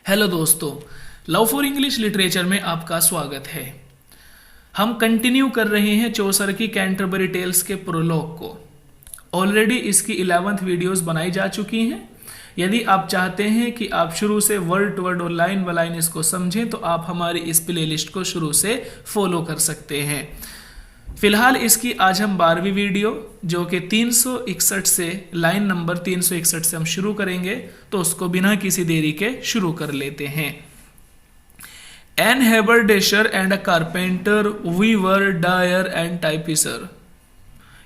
Hello दोस्तों, love for English literature में आपका स्वागत है। हम कंटिन्यू कर रहे हैं चौसर की कैंटरबरी टेल्स के प्रोलॉग को। ऑलरेडी इसकी 11th वीडियोस बनाई जा चुकी हैं। यदि आप चाहते हैं कि आप शुरू से वर्ड टू वर्ड और लाइन बाय लाइन इसको समझें तो आप हमारी इस प्लेलिस्ट को शुरू से फॉलो कर सकते हैं। फिलहाल इसकी आज हम 12वीं वीडियो जो कि 361 से लाइन नंबर 361 से हम शुरू करेंगे, तो उसको बिना किसी देरी के शुरू कर लेते हैं। An haberdasher and a carpenter, weaver, dyer and tapicer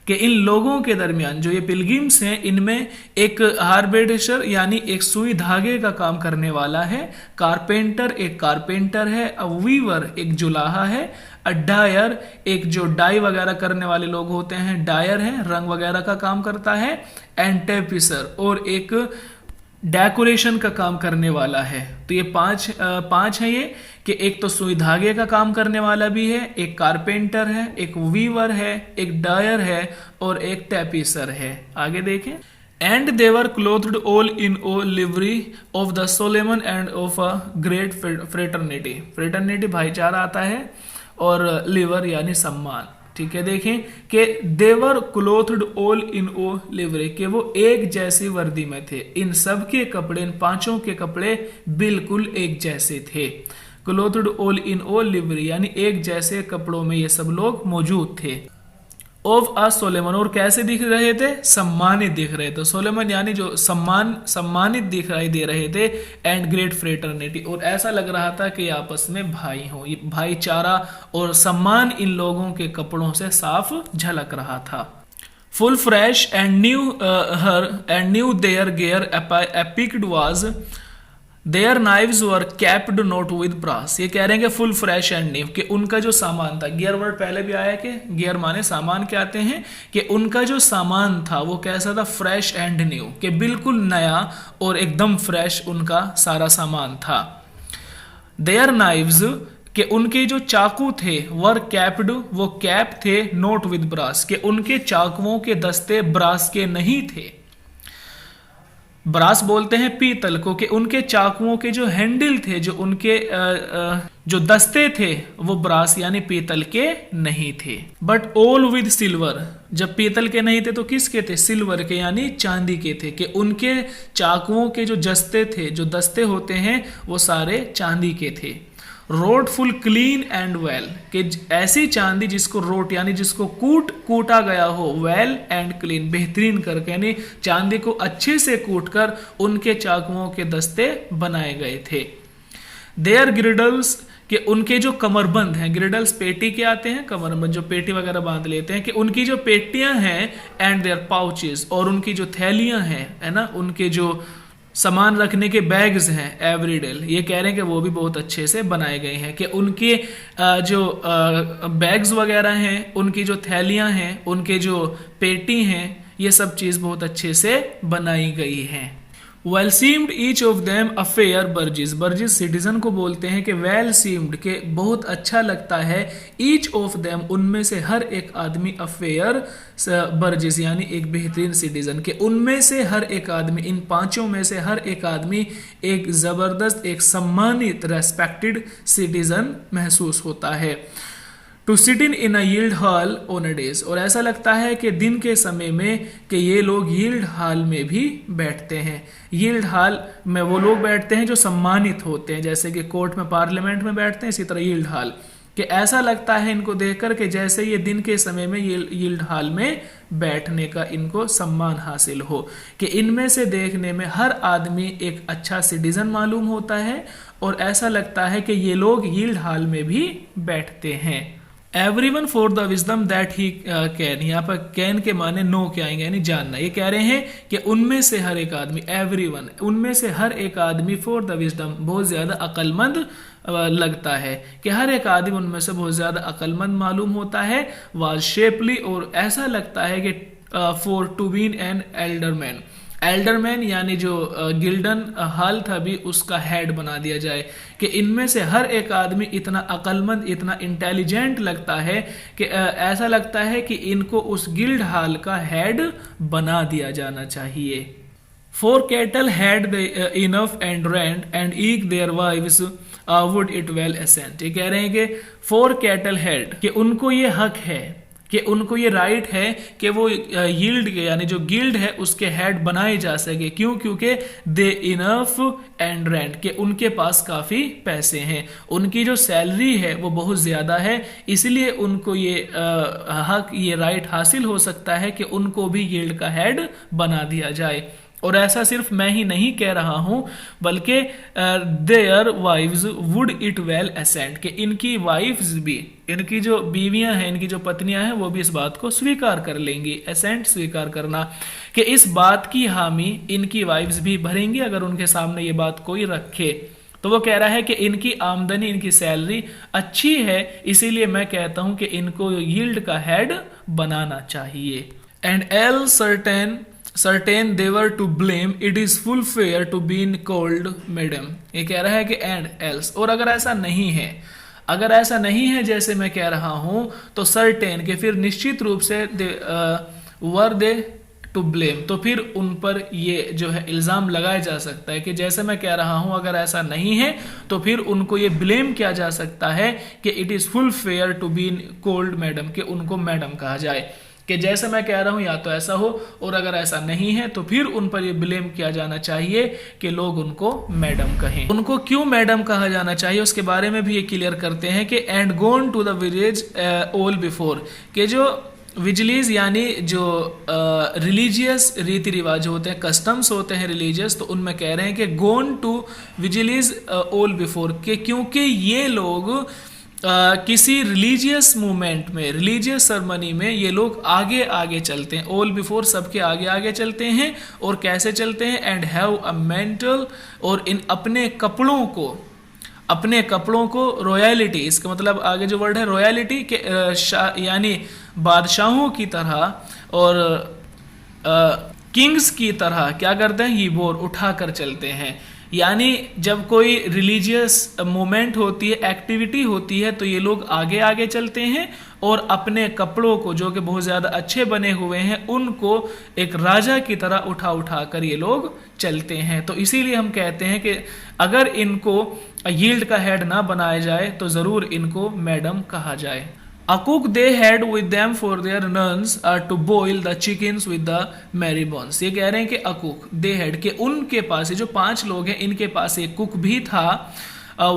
कि इन लोगों के दरमियान जो ये पिलग्रिम्स हैं, इनमें एक हार्बेडेशर यानी एक सुई धागे का काम करने वाला है, कारपेंटर एक कारपेंटर है, अ वीवर एक जुलाहा है, अ डायर एक जो डाई वगैरह करने वाले लोग होते हैं डायर है, रंग वगैरह का काम करता है, एंड टाइपिसर और एक डेकोरेशन का काम करने वाला है। तो ये पांच है ये कि एक तो सुई धागे का काम करने वाला भी है, एक कारपेंटर है, एक वीवर है, एक डायर है और एक टैपिसर है। आगे देखें। And they were clothed all in o livery of the solemn and of a great fraternity. Fraternity भाईचारा आता है और लिवर यानी सम्मान। ठीक है, देखें कि देवर clothed all in o livery के वो एक जैसी वर्दी में थे। इन सब के कपड़े, इन पांचों के कपड़े बिल्कुल एक जैसे थे। Clothed all in o livery यानी एक जैसे कपड़ों में ये सब लोग मौजूद थे। ऑफ अ सोलेमन, और कैसे दिख रहे थे? सम्मानित दिख रहे थे। सोलेमन यानी जो सम्मानित दिखाई दे रहे थे। एंड ग्रेट फ्रेटर्निटी, और ऐसा लग रहा था कि आपस में भाई हो। ये भाईचारा और सम्मान इन लोगों के कपड़ों से साफ झलक रहा था। Full fresh and new their gear apiked was their knives were capped not with brass. ये कह रहे हैं कि फुल फ्रेश एंड न्यू कि उनका जो सामान था, गियर वर्ड पहले भी आया कि गियर माने सामान के आते हैं, कि उनका जो सामान था वो कैसा था? फ्रेश एंड न्यू, कि बिल्कुल नया और एकदम फ्रेश उनका सारा सामान था। देयर नाइव्स कि उनके जो चाकू थे, वर कैप्ड वो कैप थे, नॉट विद ब्रास कि उनके चाकुओं के दस्ते ब्रास के नहीं थे। ब्रास बोलते हैं पीतल को, कि उनके चाकुओं के जो हैंडल थे, जो उनके जो दस्ते थे वो ब्रास यानी पीतल के नहीं थे। बट ऑल विद सिल्वर, जब पीतल के नहीं थे तो किसके थे? सिल्वर के यानी चांदी के थे, कि उनके चाकुओं के जो जस्ते थे, जो दस्ते होते हैं, वो सारे चांदी के थे। Wrought full clean and well, कि ऐसी चांदी जिसको रोट यानी जिसको कूटा गया हो, वेल एंड क्लीन बेहतरीन करके, यानी चांदी को अच्छे से कूट कर उनके चाकुओं के दस्ते बनाए गए थे। देयर ग्रिडल्स, कि उनके जो कमरबंद हैं, ग्रिडल्स पेटी के आते हैं, कमरबंद जो पेटी वगैरह बांध लेते हैं, कि उनकी जो पेटियां हैं, एंड देयर पाउचेस और उनकी जो थैलियां हैं, है ना, उनके जो सामान रखने के बैग्स हैं एवरीडेल, ये कह रहे हैं कि वो भी बहुत अच्छे से बनाए गए हैं, कि उनके जो बैग्स वगैरह हैं, उनकी जो थैलियां हैं, उनके जो पेटी हैं, ये सब चीज़ बहुत अच्छे से बनाई गई हैं। Well seemed each of them a fair Burgess, Burgess citizen को बोलते हैं कि वेल सीम्ड के बहुत अच्छा लगता है, ईच ऑफ देम उनमें से हर एक आदमी, अ फेयर बर्जिस यानी एक बेहतरीन सिटीजन, के उनमें से हर एक आदमी, इन पांचों में से हर एक आदमी एक जबरदस्त, एक सम्मानित, रेस्पेक्टेड सिटीजन महसूस होता है। To sit in a yield hall on a dais, और ऐसा लगता है कि दिन के समय में कि ये लोग यील्ड हॉल में भी बैठते हैं। यील्ड हॉल में वो लोग बैठते हैं जो सम्मानित होते हैं, जैसे कि कोर्ट में, पार्लियामेंट में बैठते हैं, इसी तरह यील्ड हॉल, कि ऐसा लगता है इनको देखकर कि जैसे ये दिन के समय में यील्ड हॉल में बैठने का इनको सम्मान हासिल हो, कि इनमें से देखने में हर आदमी एक अच्छा सिटीजन मालूम होता है, और ऐसा लगता है कि ये लोग यील्ड हॉल में भी बैठते हैं। Everyone for the wisdom that he can, यहाँ पर कैन के माने नो के आएंगे यानी जानना। ये कह रहे हैं कि उनमें से हर एक आदमी, एवरीवन उनमें से हर एक आदमी, फॉर द विजडम बहुत ज्यादा अक्लमंद लगता है, कि हर एक आदमी उनमें से बहुत ज्यादा अक्लमंद मालूम होता है। वाज शेपली, और ऐसा लगता है कि for to been an alderman, alderman यानी जो गिल्डन हॉल था भी उसका हेड बना दिया जाए, कि इनमें से हर एक आदमी इतना अक्लमंद, इतना इंटेलिजेंट लगता है कि ऐसा लगता है कि इनको उस गिल्ड हॉल का हेड बना दिया जाना चाहिए। 4 cattle had enough and rent and each their wives would it well assent। ये कह रहे हैं कि 4 cattle had, कि उनको ये हक है, कि उनको ये राइट है कि वो यील्ड के यानी जो गिल्ड है उसके हेड बनाए जा सके। क्यों? क्योंकि दे इनफ एंड रेंट, कि उनके पास काफ़ी पैसे हैं, उनकी जो सैलरी है वो बहुत ज़्यादा है, इसलिए उनको ये हक, ये राइट हासिल हो सकता है कि उनको भी यील्ड का हेड बना दिया जाए। और ऐसा सिर्फ मैं ही नहीं कह रहा हूं, बल्कि their wives would it well assent, कि इनकी वाइफ्स भी, इनकी जो बीवियां हैं, इनकी जो पत्नियां हैं, वो भी इस बात को स्वीकार कर लेंगी। असेंट स्वीकार करना, कि इस बात की हामी इनकी वाइफ्स भी भरेंगी अगर उनके सामने ये बात कोई रखे। तो वो कह रहा है कि इनकी आमदनी, इनकी सैलरी अच्छी है, इसीलिए मैं कहता हूं कि इनको यील्ड का हेड बनाना चाहिए। And L certain they were to blame, it is full fair to be called madam। ये कह रहा है कि and else, और अगर ऐसा नहीं है, अगर ऐसा नहीं है जैसे मैं कह रहा हूं, तो certain के फिर निश्चित रूप से were they to blame, तो फिर उन पर ये जो है इल्जाम लगाया जा सकता है कि जैसे मैं कह रहा हूं अगर ऐसा नहीं है तो फिर उनको ये ब्लेम किया जा सकता है कि it is full fair to be called madam, कि उनको मैडम कहा जाए, कि जैसे मैं कह रहा हूं या तो ऐसा हो, और अगर ऐसा नहीं है तो फिर उन पर ये ब्लेम किया जाना चाहिए कि लोग उनको मैडम कहें। उनको क्यों मैडम कहा जाना चाहिए उसके बारे में भी ये क्लियर करते हैं कि and gone to the village all before, कि जो विजलीज यानी जो रिलीजियस रीति रिवाज होते हैं, कस्टम्स होते हैं रिलीजियस, तो उनमें कह रहे हैं कि गोन टू विजलीज ऑल बिफोर, के क्योंकि ये लोग किसी रिलीजियस मूवमेंट में, रिलीजियस सेरेमनी में ये लोग आगे आगे चलते हैं, ऑल बिफोर सबके आगे आगे चलते हैं। और कैसे चलते हैं? एंड हैव अ मेंटल, और इन अपने कपड़ों को रॉयलिटी, इसका मतलब आगे जो वर्ड है रॉयलिटी के यानी बादशाहों की तरह और किंग्स की तरह क्या करते हैं? ये बोर उठा कर चलते हैं। यानी जब कोई रिलीजियस मूवमेंट होती है, एक्टिविटी होती है, तो ये लोग आगे आगे चलते हैं और अपने कपड़ों को जो कि बहुत ज़्यादा अच्छे बने हुए हैं उनको एक राजा की तरह उठा उठा कर ये लोग चलते हैं। तो इसीलिए हम कहते हैं कि अगर इनको यील्ड का हेड ना बनाया जाए तो ज़रूर इनको मैडम कहा जाए। A cook they had with them for their nuns to boil the chickens with the merry bones। ये कह रहे हैं कि a cook they had, के उनके पास, जो 5 लोग हैं इनके पास एक कुक भी था,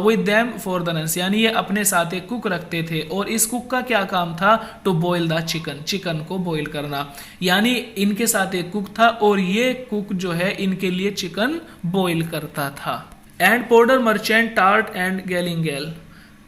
with them for the nuns, यानी ये अपने साथ एक कुक रखते थे। और इस कुक का क्या काम था? to boil the chicken, chicken को बॉईल करना। यानी इनके साथ एक कुक था और ये कुक जो है इनके लिए चिकन बॉईल करता था। And powder merchant tart and galingale,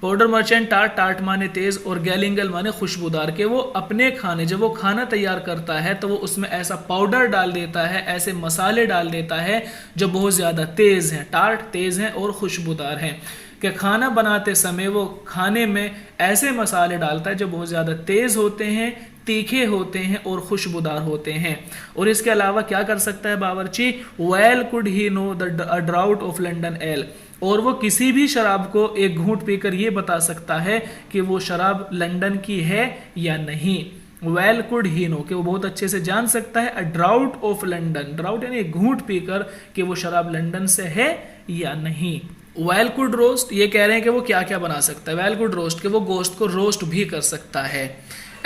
powder merchant tart माने तेज और गैलिंगल माने खुशबूदार, के वो अपने खाने, जब वो खाना तैयार करता है तो वो उसमें ऐसा पाउडर डाल देता है, ऐसे मसाले डाल देता है जो बहुत ज़्यादा तेज हैं, टार्ट तेज हैं और खुशबूदार हैं, कि खाना बनाते समय वो खाने में ऐसे मसाले डालता है जो बहुत ज़्यादा तेज होते हैं, तीखे होते हैं और खुशबूदार होते हैं। और इसके अलावा क्या कर सकता है बावर्ची? Well could he know the drought of London L, और वो किसी भी शराब को एक घूंट पीकर ये बता सकता है कि वो शराब लंदन की है या नहीं। वेल कुड ही नो, कि वो बहुत अच्छे से जान सकता है। अ ड्राउट ऑफ लंदन, ड्राउट यानी एक घूंट पीकर कि वो शराब लंदन से है या नहीं। वेल कुड रोस्ट, ये कह रहे हैं कि वो क्या क्या बना सकता है। वेल कुड रोस्ट, कि वो गोश्त को रोस्ट भी कर सकता है।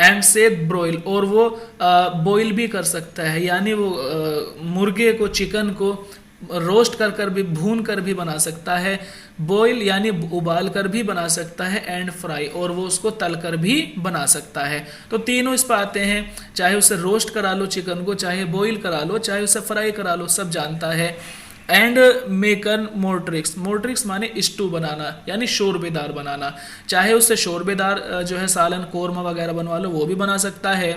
एंड से ब्रोइल, और वो बॉईल भी कर सकता है, यानी वो मुर्गे को, चिकन को रोस्ट कर भी, भून कर भी बना सकता है। बॉईल यानी उबाल कर भी बना सकता है। एंड फ्राई, और वो उसको तल कर भी बना सकता है। तो तीनों इस पर आते हैं, चाहे उसे रोस्ट करा लो चिकन को, चाहे बॉईल करा लो, चाहे उसे फ्राई करा लो, सब जानता है। एंड मेकन मोट्रिक्स माने स्टू बनाना, यानी शोरबेदार बनाना, चाहे उससे शोरबेदार जो है सालन कोरमा वगैरह बनवा लो, वो भी बना सकता है।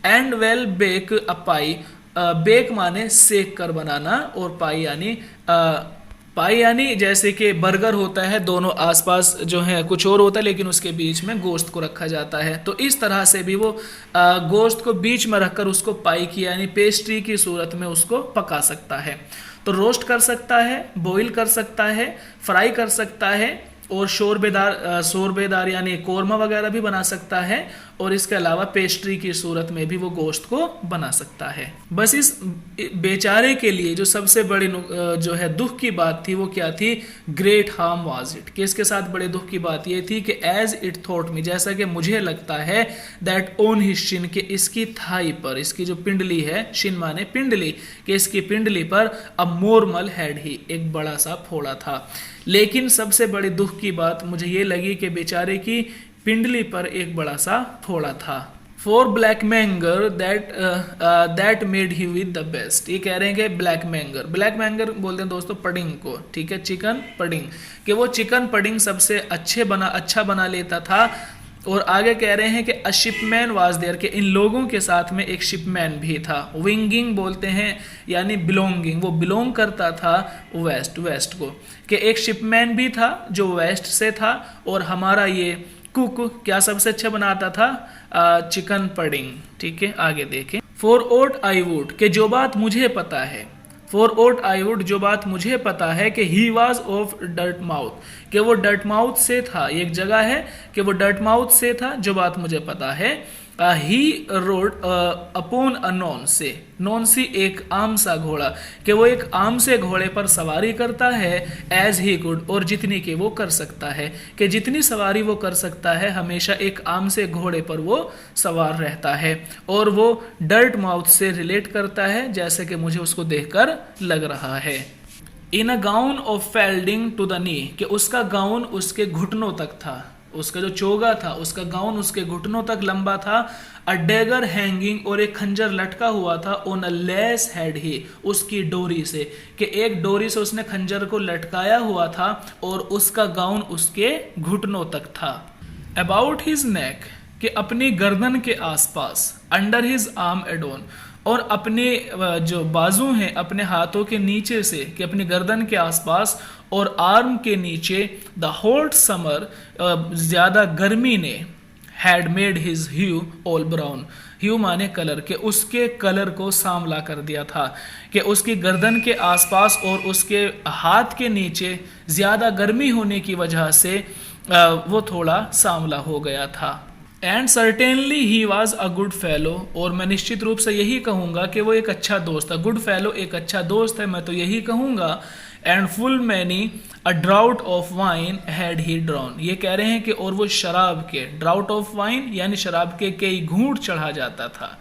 And well bake a pie, bake माने सेक कर बनाना, और पाई यानी जैसे कि बर्गर होता है, दोनों आसपास जो है कुछ और होता है लेकिन उसके बीच में गोश्त को रखा जाता है, तो इस तरह से भी वो गोश्त को बीच में रखकर उसको पाई की यानी पेस्ट्री की सूरत में उसको पका सकता है। तो रोस्ट कर सकता है, बॉईल कर सकता है, फ्राई कर सकता है, और शोरबेदार यानी कोरमा वगैरह भी बना सकता है, और इसके अलावा पेस्ट्री की सूरत में भी वो गोश्त को बना सकता है। बस इस बेचारे के लिए जो सबसे बड़ी जो है दुख की बात थी वो क्या थी, ग्रेट हार्म वाज इट, कि इसके साथ बड़े दुख की बात ये थी कि एज इट थॉट मी, जैसा कि मुझे लगता है, दैट ऑन हिज शिन, कि इसकी थाई पर, इसकी जो पिंडली है, शिन माने पिंडली, कि इसकी पिंडली पर अ मोरमल हैड ही, एक बड़ा सा फोड़ा था। लेकिन सबसे बड़ी दुख की बात मुझे ये लगी कि बेचारे की पिंडली पर एक बड़ा सा फोड़ा था। For blankmanger that made he with the best, ये कह रहे हैं कि ब्लैक मैंगर बोलते हैं दोस्तों पडिंग को, ठीक है, चिकन पडिंग, कि वो चिकन पडिंग सबसे अच्छा बना लेता था। और आगे कह रहे हैं कि अ शिपमैन वाज देयर, कि इन लोगों के साथ में एक शिपमैन भी था। विंगिंग बोलते हैं यानी बिलोंगिंग, वो बिलोंग करता था वेस्ट को, कि एक शिपमैन भी था जो वेस्ट से था। और हमारा ये कुक क्या सबसे अच्छा बनाता था, चिकन पडिंग, ठीक है। आगे देखें, फॉर ओट आई वुड, कि जो बात मुझे पता है, फॉर ओट आई वुड, जो बात मुझे पता है, कि he was of dirt mouth, कि वो डर्ट माउथ से था, एक जगह है कि वो डर्ट माउथ से था, जो बात मुझे पता है। He rode upon a rouncy एक आम सा घोड़ा, कि वो एक आम से घोड़े पर सवारी करता है, एज ही कुड, और जितनी कि वो कर सकता है, कि जितनी सवारी वो कर सकता है हमेशा एक आम से घोड़े पर वो सवार रहता है। और वो डर्ट माउथ से रिलेट करता है, जैसे कि मुझे उसको देखकर लग रहा है। In a gown of falding to the knee, कि उसका गाउन उसके घुटनों तक था, उसका जो चोगा था उसका गाउन उसके घुटनों तक लंबा था। अ डेगर हैंगिंग, और एक खंजर लटका हुआ था, ऑन अ लेस हेड ही, उसकी डोरी से, कि एक डोरी से उसने खंजर को लटकाया हुआ था और उसका गाउन उसके घुटनों तक था। अबाउट हिज नेक, कि अपनी गर्दन के आसपास, अंडर हिज आर्म एडोन, और अपने जो बाजू हैं अपने हाथों के नीचे से, कि अपनी गर्दन के आसपास और आर्म के नीचे, द हॉट समर, ज्यादा गर्मी ने, had made his hue all brown, hue माने कलर, के उसके कलर को सांवला कर दिया था, कि उसकी गर्दन के आसपास और उसके हाथ के नीचे ज्यादा गर्मी होने की वजह से वो थोड़ा सांवला हो गया था। And certainly he was a good fellow, और मैं निश्चित रूप से यही कहूंगा कि वो एक अच्छा दोस्त है। गुड फेलो एक अच्छा दोस्त है, मैं तो यही कहूंगा। And full many a drought of wine had he drawn, ये कह रहे हैं कि और वो शराब के, ड्राउट ऑफ वाइन यानी शराब के कई घूंट चढ़ा जाता था,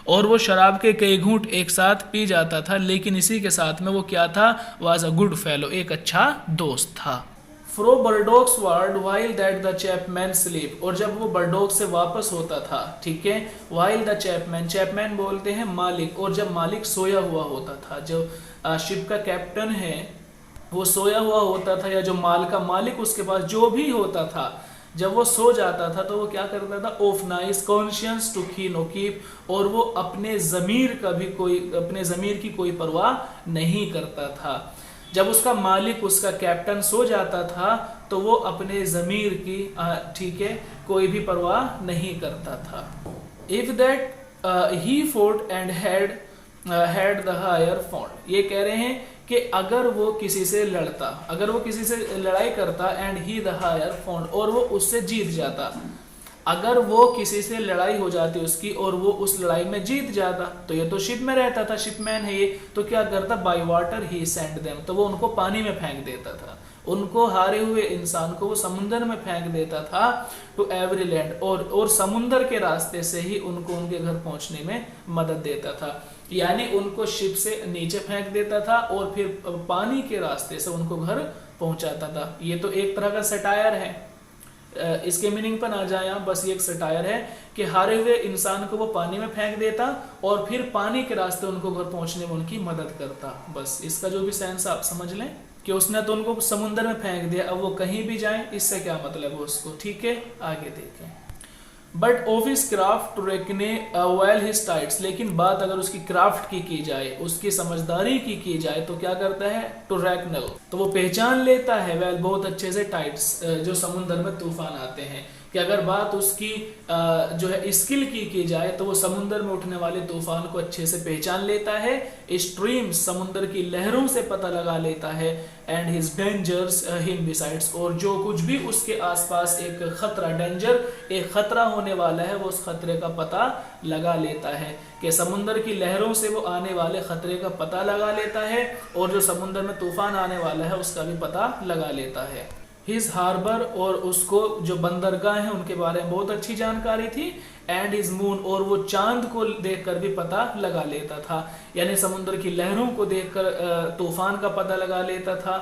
और वो शराब के कई घूंट एक साथ पी जाता था। लेकिन इसी के साथ में वो क्या था, वॉज अ गुड फेलो, एक अच्छा दोस्त था। Fro Bordeaux ward while that the chapman sleep, और जब वो बर्डॉक से वापस होता था, ठीक है, वाइल द चैपमैन बोलते हैं मालिक, और जब मालिक सोया हुआ होता था, जो शिप का कैप्टन है वो सोया हुआ होता था, या जो माल का मालिक उसके पास जो भी होता था, जब वो सो जाता था तो वो क्या करता था, ऑफ नाइस कॉन्शियंस टू की नो कीप, और वो अपने ज़मीर की कोई परवाह नहीं करता था। जब उसका मालिक, उसका कैप्टन सो जाता था तो वो अपने ज़मीर की, ठीक है, कोई भी परवाह नहीं करता था। If that he fought and had the higher fond, ये कह रहे हैं कि अगर वो किसी से लड़ता, अगर वो किसी से लड़ाई करता, and he the higher fond, और वो उससे जीत जाता, अगर वो किसी से लड़ाई हो जाती उसकी और वो उस लड़ाई में जीत जाता, तो ये तो शिप में रहता था, शिपमैन है ये, तो क्या करता, by water he send them, तो वो उनको पानी में फेंक देता था, उनको हारे हुए इंसान को वो समुंदर में फेंक देता था, टू एवरी लैंड, और समुंदर के रास्ते से ही उनको उनके घर पहुंचने में मदद देता था, यानी उनको शिप से नीचे फेंक देता था और फिर पानी के रास्ते से उनको घर पहुंचाता था। ये तो एक तरह का सटायर है, इसके मीनिंग पर ना जाए आप, बस ये एक सटायर है कि हारे हुए इंसान को वो पानी में फेंक देता और फिर पानी के रास्ते उनको घर पहुंचने में उनकी मदद करता। बस इसका जो भी सेंस आप समझ लें कि उसने तो उनको समुद्र में फेंक दिया, अब वो कहीं भी जाए इससे क्या मतलब है उसको, ठीक है। आगे देखें, but of his craft to reckon well his tides, लेकिन बात अगर उसकी क्राफ्ट की जाए, उसकी समझदारी की जाए, तो क्या करता है, टू रेकनल, तो वो पहचान लेता है वेल बहुत अच्छे से टाइड्स जो समुद्र में तूफान आते हैं, कि अगर बात उसकी जो है स्किल की जाए तो वो समुद्र में उठने वाले तूफान को अच्छे से पहचान लेता है, स्ट्रीम्स समुद्र की लहरों से पता लगा लेता है, and his dangers him besides, और जो कुछ भी उसके आसपास एक खतरा, डेंजर एक खतरा होने वाला है, वो उस खतरे का पता लगा लेता है, कि समुद्र की लहरों से वो आने वाले खतरे का पता लगा लेता है, और जो समुद्र में तूफान आने वाला है उसका भी पता लगा लेता है। हिज हार्बर, और उसको जो बंदरगाह है उनके बारे में बहुत अच्छी जानकारी थी, एंड हिज मून, और वो चांद को देखकर भी पता लगा लेता था, यानी समुद्र की लहरों को देखकर तूफान का पता लगा लेता था,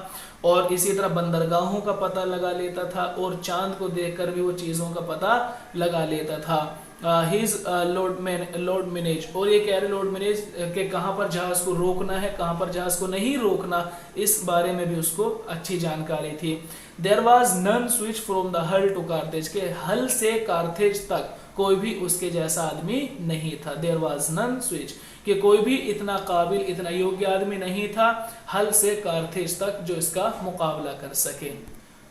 और इसी तरह बंदरगाहों का पता लगा लेता था, और चांद को देखकर भी वो चीज़ों का पता लगा लेता था। हिज लोड मैनेज, और ये कह रहे लोड मैनेज के कहाँ पर जहाज को रोकना है, कहाँ पर जहाज को नहीं रोकना, इस बारे में भी उसको अच्छी जानकारी थी। There was none switch from the Hull to Carthage, के हल से कार्थेज तक कोई भी उसके जैसा आदमी नहीं था। देयर वॉज नन स्विच, कि कोई भी इतना काबिल, इतना योग्य आदमी नहीं था हल से कार्थेज तक जो इसका मुकाबला कर सके।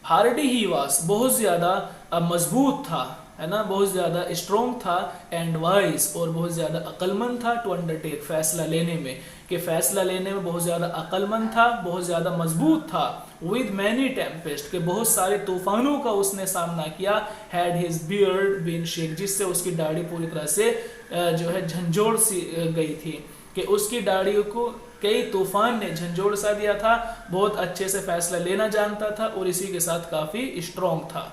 हार्डी ही वास, बहुत ज्यादा मजबूत था, है ना, बहुत ज्यादा स्ट्रॉन्ग था, एंड वाइज, और बहुत ज्यादा अक्लमंद था, टू अंडरटेक, फैसला लेने में, कि फैसला लेने में बहुत ज्यादा अक्लमंद था, बहुत ज्यादा मजबूत था। विद मैनी टेम्पेस्ट, के बहुत सारे तूफानों का उसने सामना किया। Had his beard been shake, जिससे उसकी दाढ़ी पूरी तरह से जो है झंझोड़ सी गई थी, कि उसकी दाढ़ी को कई तूफान ने झंझोड़ सा दिया था। बहुत अच्छे से फैसला लेना जानता था, और इसी के साथ काफी स्ट्रॉन्ग था।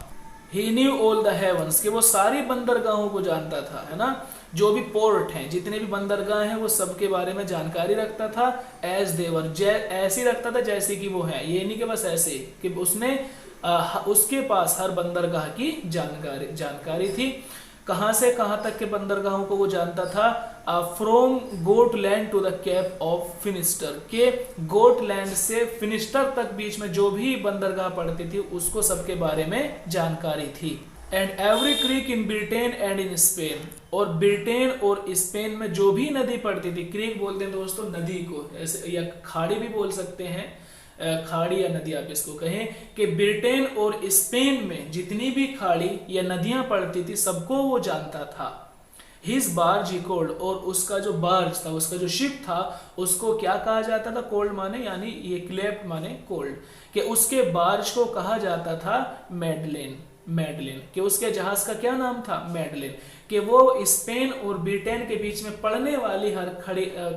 He knew all the heavens, कि वो सारी बंदरगाहों को जानता था, है ना, जो भी पोर्ट हैं, जितने भी बंदरगाह हैं, वो सबके बारे में जानकारी रखता था। एज देवर, ऐसी रखता था जैसे कि वो है, ये नहीं कि बस ऐसे, कि उसने उसके पास हर बंदरगाह की जानकारी थी। कहाँ से कहाँ तक के बंदरगाहों को वो जानता था। From Gotland to the cape of Finisterre, के गोटलैंड से फिनिस्टर तक बीच में जो भी बंदरगाह पड़ती थी उसको सबके बारे में जानकारी थी। And every creek in Britain and in Spain, और ब्रिटेन और स्पेन में जो भी नदी पड़ती थी, क्रीक बोलते हैं दोस्तों नदी को, ऐसे या खाड़ी भी बोल सकते हैं, खाड़ी या नदी आप इसको कहें, कि ब्रिटेन और स्पेन में जितनी भी खाड़ी या नदियां पड़ती थी सबको वो जानता था। हिज बार्ज ही कोल्ड, और उसका जो बार्ज था, उसका जो शिप था, उसको क्या कहा जाता था, कोल्ड माने यानी ये क्लेप्ट माने कोल्ड, कि उसके बार्ज को कहा जाता था मैडलेन, कि उसके जहाज का क्या नाम था, मैडलेन, कि वो स्पेन और ब्रिटेन के बीच में पड़ने वाली हर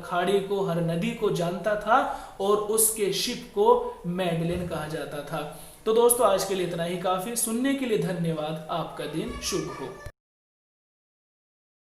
खाड़ी को, हर नदी को जानता था, और उसके शिप को मैडलेन कहा जाता था। तो दोस्तों आज के लिए इतना ही काफी। सुनने के लिए धन्यवाद। आपका दिन शुभ हो।